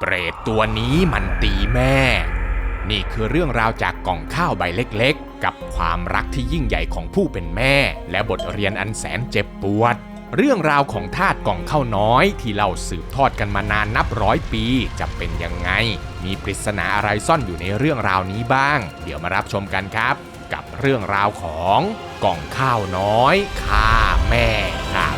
เปรตตัวนี้มันตีแม่นี่คือเรื่องราวจากกล่องข้าวใบเล็กๆกับความรักที่ยิ่งใหญ่ของผู้เป็นแม่และบทเรียนอันแสนเจ็บปวดเรื่องราวของทาสกล่องข้าวน้อยที่เล่าสืบทอดกันมานานนับร้อยปีจะเป็นยังไงมีปริศนาอะไรซ่อนอยู่ในเรื่องราวนี้บ้างเดี๋ยวมารับชมกันครับกับเรื่องราวของกล่องข้าวน้อยฆ่าแม่ครับ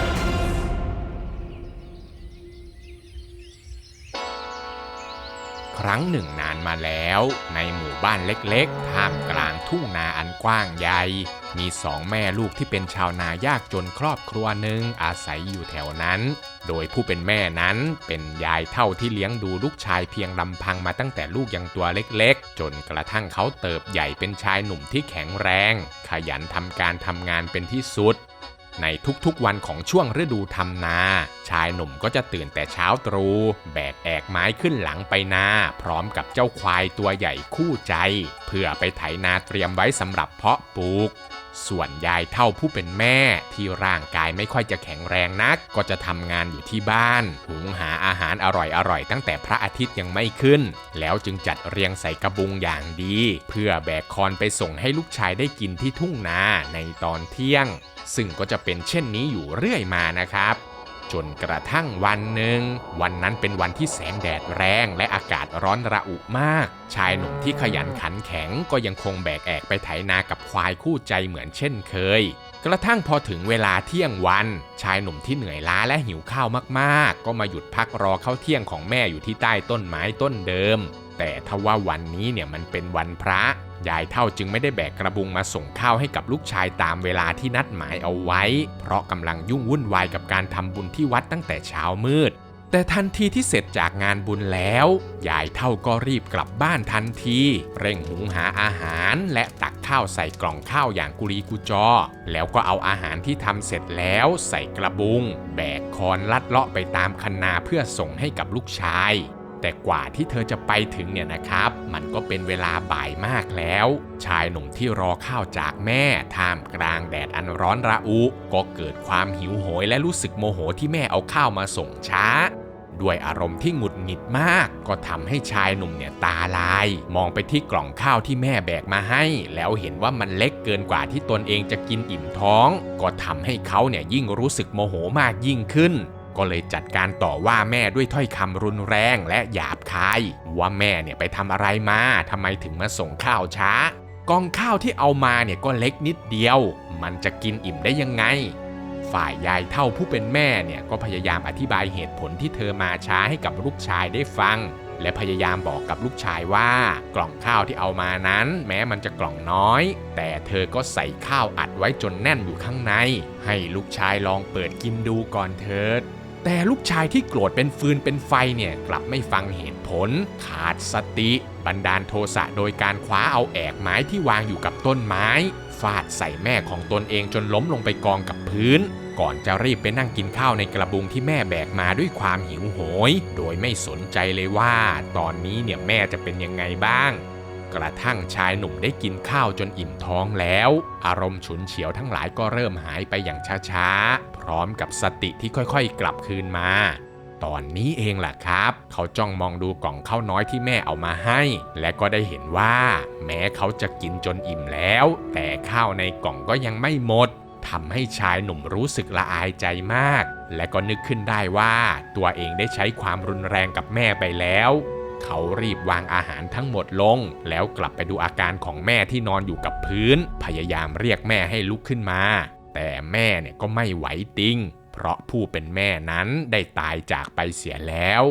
ครั้งหนึ่งนานมาแล้วในหมู่บ้านเล็กๆท่ามกลางทุ่งนาอันกว้างใหญ่มีสองแม่ลูกที่เป็นชาวนายากจนครอบครัวหนึ่งอาศัยอยู่แถวนั้นโดยผู้เป็นแม่นั้นเป็นยายเฒ่าที่เลี้ยงดูลูกชายเพียงลำพังมาตั้งแต่ลูกยังตัวเล็กๆจนกระทั่งเขาเติบใหญ่เป็นชายหนุ่มที่แข็งแรงขยันทำการทำงานเป็นที่สุดในทุกๆวันของช่วงฤดูทำนาชายหนุ่มก็จะตื่นแต่เช้าตรู่แบกแอกไม้ขึ้นหลังไปนาพร้อมกับเจ้าควายตัวใหญ่คู่ใจเพื่อไปไถนาเตรียมไว้สำหรับเพาะปลูกส่วนยายเฒ่าผู้เป็นแม่ที่ร่างกายไม่ค่อยจะแข็งแรงนักก็จะทำงานอยู่ที่บ้านหุงหาอาหารอร่อยๆตั้งแต่พระอาทิตย์ยังไม่ขึ้นแล้วจึงจัดเรียงใส่กระบุงอย่างดีเพื่อแบกคอนไปส่งให้ลูกชายได้กินที่ทุ่งนาในตอนเที่ยงซึ่งก็จะเป็นเช่นนี้อยู่เรื่อยมานะครับจนกระทั่งวันหนึ่งวันนั้นเป็นวันที่แสงแดดแรงและอากาศร้อนระอุมากชายหนุ่มที่ขยันขันแข็งก็ยังคงแบกแอกไปไถนากับควายคู่ใจเหมือนเช่นเคยกระทั่งพอถึงเวลาเที่ยงวันชายหนุ่มที่เหนื่อยล้าและหิวข้าวมากๆก็มาหยุดพักรอข้าวเที่ยงของแม่อยู่ที่ใต้ต้นไม้ต้นเดิมแต่ทว่าวันนี้เนี่ยมันเป็นวันพระยายเฒ่าจึงไม่ได้แบกกระบุงมาส่งข้าวให้กับลูกชายตามเวลาที่นัดหมายเอาไว้เพราะกำลังยุ่งวุ่นวายกับการทำบุญที่วัดตั้งแต่เช้ามืดแต่ทันทีที่เสร็จจากงานบุญแล้วยายเฒ่าก็รีบกลับบ้านทันทีเร่งหุงหาอาหารและตักข้าวใส่กล่องข้าวอย่างกุลีกุจอแล้วก็เอาอาหารที่ทำเสร็จแล้วใส่กระบุงแบกคอนลัดเลาะไปตามคันนาเพื่อส่งให้กับลูกชายแต่กว่าที่เธอจะไปถึงเนี่ยนะครับมันก็เป็นเวลาบ่ายมากแล้วชายหนุ่มที่รอข้าวจากแม่ท่ามกลางแดดอันร้อนระอุก็เกิดความหิวโหยและรู้สึกโมโหที่แม่เอาข้าวมาส่งช้าด้วยอารมณ์ที่หงุดหงิดมากก็ทำให้ชายหนุ่มเนี่ยตาลายมองไปที่กล่องข้าวที่แม่แบกมาให้แล้วเห็นว่ามันเล็กเกินกว่าที่ตนเองจะกินอิ่มท้องก็ทำให้เขาเนี่ยยิ่งรู้สึกโมโหมากยิ่งขึ้นก็เลยจัดการต่อว่าแม่ด้วยถ้อยคำรุนแรงและหยาบคายว่าแม่เนี่ยไปทำอะไรมาทำไมถึงมาส่งข้าวช้ากล่องข้าวที่เอามาเนี่ยก็เล็กนิดเดียวมันจะกินอิ่มได้ยังไงฝ่ายยายเฒ่าผู้เป็นแม่เนี่ยก็พยายามอธิบายเหตุผลที่เธอมาช้าให้กับลูกชายได้ฟังและพยายามบอกกับลูกชายว่ากล่องข้าวที่เอามานั้นแม้มันจะกล่องน้อยแต่เธอก็ใส่ข้าวอัดไว้จนแน่นอยู่ข้างในให้ลูกชายลองเปิดกินดูก่อนเถิดแต่ลูกชายที่โกรธเป็นฟืนเป็นไฟเนี่ยกลับไม่ฟังเหตุผลขาดสติบันดาลโทสะโดยการคว้าเอาแอกไม้ที่วางอยู่กับต้นไม้ฟาดใส่แม่ของตนเองจนล้มลงไปกองกับพื้นก่อนจะรีบไปนั่งกินข้าวในกระบุงที่แม่แบกมาด้วยความหิวโหยโดยไม่สนใจเลยว่าตอนนี้เนี่ยแม่จะเป็นยังไงบ้างกระทั่งชายหนุ่มได้กินข้าวจนอิ่มท้องแล้วอารมณ์ฉุนเฉียวทั้งหลายก็เริ่มหายไปอย่างช้าๆพร้อมกับสติที่ค่อยๆกลับคืนมาตอนนี้เองล่ะครับเขาจ้องมองดูกล่องข้าวน้อยที่แม่เอามาให้และก็ได้เห็นว่าแม้เขาจะกินจนอิ่มแล้วแต่ข้าวในกล่องก็ยังไม่หมดทำให้ชายหนุ่มรู้สึกละอายใจมากและก็นึกขึ้นได้ว่าตัวเองได้ใช้ความรุนแรงกับแม่ไปแล้วเขารีบวางอาหารทั้งหมดลงแล้วกลับไปดูอาการของแม่ที่นอนอยู่กับพื้นพยายามเรียกแม่ให้ลุกขึ้นมาแต่แม่เนี่ยก็ไม่ไหวติงเพราะผู้เป็นแม่นั้นได้ตายจากไปเสียแล้ว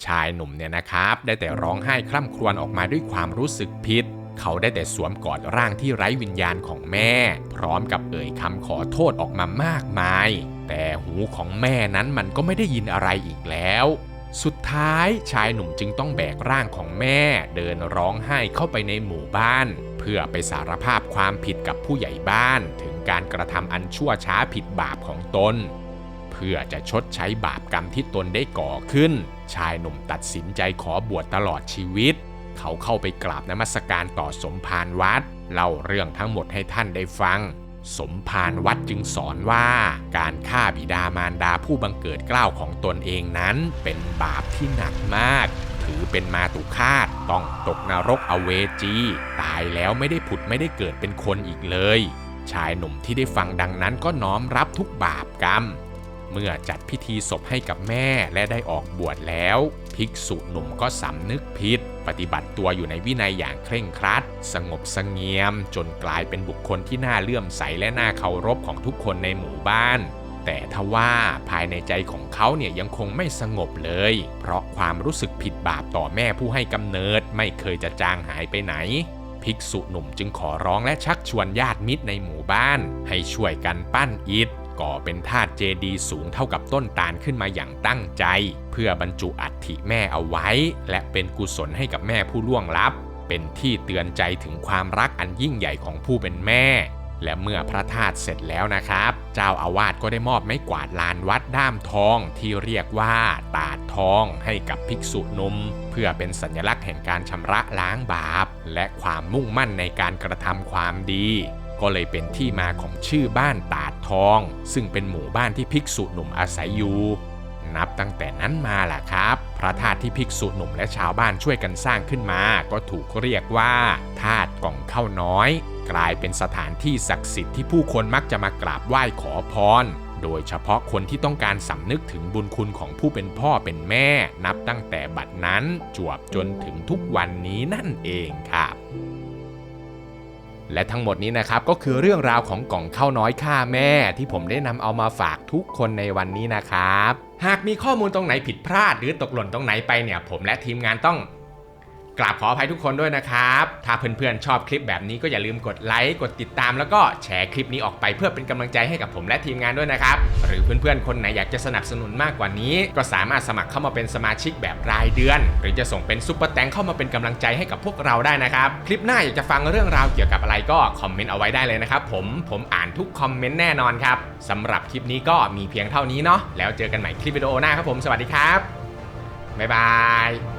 ชายหนุ่มเนี่ยนะครับได้แต่ร้องไห้คร่ำครวญออกมาด้วยความรู้สึกผิดเขาได้แต่สวมกอดร่างที่ไร้วิญญาณของแม่พร้อมกับเอ่ยคำขอโทษออกมามากมายแต่หูของแม่นั้นมันก็ไม่ได้ยินอะไรอีกแล้วสุดท้ายชายหนุ่มจึงต้องแบกร่างของแม่เดินร้องไห้เข้าไปในหมู่บ้านเพื่อไปสารภาพความผิดกับผู้ใหญ่บ้านถึงการกระทำอันชั่วช้าผิดบาปของตนเพื่อจะชดใช้บาปกรรมที่ตนได้ก่อขึ้นชายหนุ่มตัดสินใจขอบวชตลอดชีวิตเขาเข้าไปกราบนมัสการต่อสมภารวัดเล่าเรื่องทั้งหมดให้ท่านได้ฟังสมภารวัดจึงสอนว่าการฆ่าบิดามารดาผู้บังเกิดเกล้าของตนเองนั้นเป็นบาปที่หนักมากถือ เป็นมาตุฆาตต้องตกนรกอเวจีตายแล้วไม่ได้ผุดไม่ได้เกิดเป็นคนอีกเลยชายหนุ่มที่ได้ฟังดังนั้นก็น้อมรับทุกบาปกรรมเมื่อจัดพิธีศพให้กับแม่และได้ออกบวชแล้วภิกษุหนุ่มก็สำนึกผิดปฏิบัติตัวอยู่ในวินัยอย่างเคร่งครัดสงบเสงี่ยมจนกลายเป็นบุคคลที่น่าเลื่อมใสและน่าเคารพของทุกคนในหมู่บ้านแต่ทว่าภายในใจของเขาเนี่ยยังคงไม่สงบเลยเพราะความรู้สึกผิดบาปต่อแม่ผู้ให้กำเนิดไม่เคยจะจางหายไปไหนภิกษุหนุ่มจึงขอร้องและชักชวนญาติมิตรในหมู่บ้านให้ช่วยกันปั้นอิฐก่อเป็นธาตุเจดีย์สูงเท่ากับต้นตาลขึ้นมาอย่างตั้งใจเพื่อบรรจุอัฐิแม่เอาไว้และเป็นกุศลให้กับแม่ผู้ล่วงลับเป็นที่เตือนใจถึงความรักอันยิ่งใหญ่ของผู้เป็นแม่และเมื่อพระธาตุเสร็จแล้วนะครับเจ้าอาวาสก็ได้มอบไม้กวาดลานวัดด้ามทองที่เรียกว่าตาดทองให้กับภิกษุหนุ่มเพื่อเป็นสัญลักษณ์แห่งการชำระล้างบาปและความมุ่งมั่นในการกระทำความดีก็เลยเป็นที่มาของชื่อบ้านตาดทองซึ่งเป็นหมู่บ้านที่ภิกษุหนุ่มอาศัยอยู่นับตั้งแต่นั้นมาล่ะครับพระธาตุที่ภิกษุหนุ่มและชาวบ้านช่วยกันสร้างขึ้นมาก็ถูกเรียกว่าธาตุกล่องข้าวน้อยกลายเป็นสถานที่ศักดิ์สิทธิ์ที่ผู้คนมักจะมากราบไหว้ขอพรโดยเฉพาะคนที่ต้องการสำนึกถึงบุญคุณของผู้เป็นพ่อเป็นแม่นับตั้งแต่บัดนั้นจวบจนถึงทุกวันนี้นั่นเองครับและทั้งหมดนี้นะครับก็คือเรื่องราวของกล่องข้าวน้อยฆ่าแม่ที่ผมได้นำเอามาฝากทุกคนในวันนี้นะครับหากมีข้อมูลตรงไหนผิดพลาดหรือตกหล่นตรงไหนไปเนี่ยผมและทีมงานต้องกราบขออภัยทุกคนด้วยนะครับถ้าเพื่อนๆชอบคลิปแบบนี้ก็อย่าลืมกดไลค์กดติดตามแล้วก็แชร์คลิปนี้ออกไปเพื่อเป็นกำลังใจให้กับผมและทีมงานด้วยนะครับหรือเพื่อนๆคนไหนอยากจะสนับสนุนมากกว่านี้ก็สามารถสมัครเข้ามาเป็นสมาชิกแบบรายเดือนหรือจะส่งเป็นซุปเปอร์แตงเข้ามาเป็นกำลังใจให้กับพวกเราได้นะครับคลิปหน้าอยากจะฟังเรื่องราวเกี่ยวกับอะไรก็คอมเมนต์เอาไว้ได้เลยนะครับผมอ่านทุกคอมเมนต์แน่นอนครับสำหรับคลิปนี้ก็มีเพียงเท่านี้เนาะแล้วเจอกันใหม่คลิปวิดีโอหน้าครับผมสวัสดีครับบ๊ายบาย